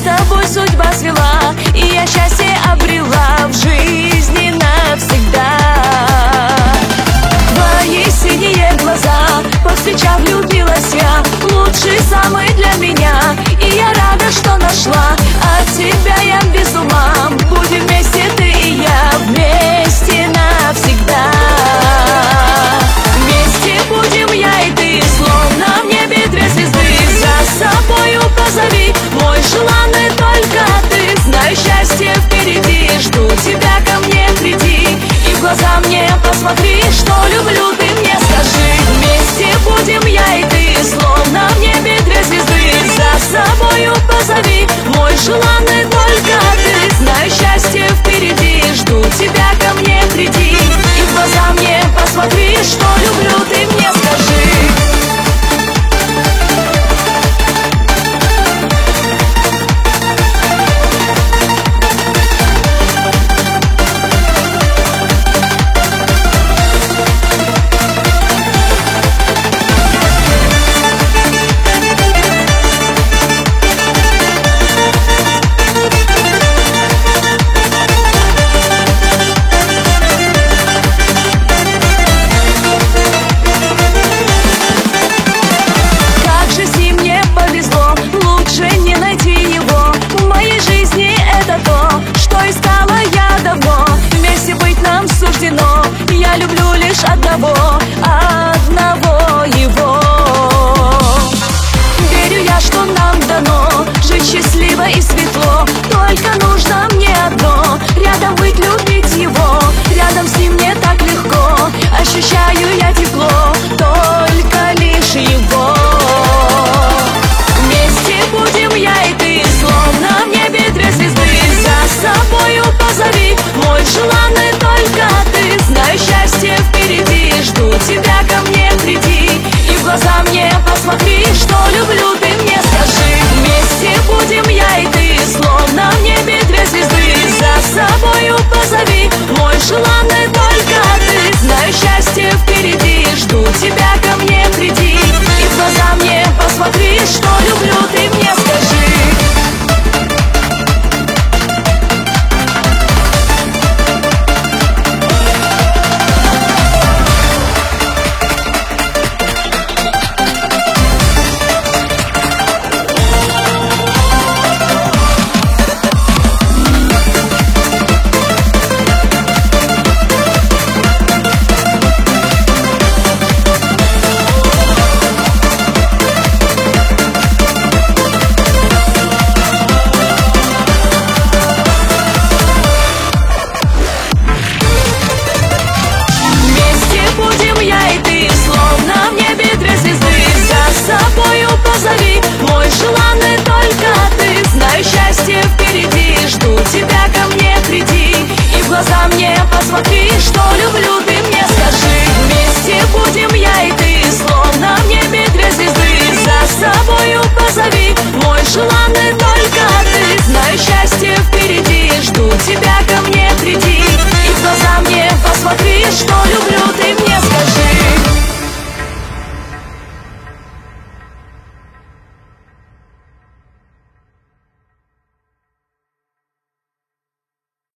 тобой судьба свела, и я счастье обрела в жизни навсегда. Твои синие глаза, повстречав, влюбилась я. Лучший самый для меня, и я рада, что нашла. От тебя я без ума. Будем вместе ты и я, вместе навсегда. Вместе будем я и ты, словно в небе две звезды. За собою позови, мой желанный только ты. Знаю, счастье впереди, жду тебя, ко мне приди. И в глаза мне посмотри, что люблю, ты мне скажи. Вместе будем я и ты, словно в небе две звезды. За собою позови, мой желанный только ты. Знаю, счастье впереди, жду тебя, ко мне приди. И в глаза мне посмотри, что люблю, ты мне скажи. Я люблю лишь одного его. Верю я, что нам дано жить счастливо и светло. Только нужно мне одно — рядом быть, любить его. Рядом с ним мне так легко, ощущаю я тепло, только лишь его. Вместе будем я и ты, словно в небе две звезды. За собою позови, мой желанный только ты. Знаю, счастье впереди, жду тебя, ко мне приди. И в глаза мне посмотри, что люблю, ты мне скажи. Вместе будем я и ты, словно в небе две звезды. За собою позови, мой желанный только ты. Знаю, счастье впереди, жду тебя, ко мне приди. И в глаза мне посмотри, что люблю, ты мне скажи. Мой желанный только ты. Знаю, счастье впереди, жду тебя, ко мне приди. И в глаза мне посмотри, что люблю, ты мне скажи. Вместе будем я и ты, словно в небе две звезды. За собою позови, мой желанный только ты. Знаю, счастье впереди, жду тебя, ко мне приди. И в глаза мне посмотри, что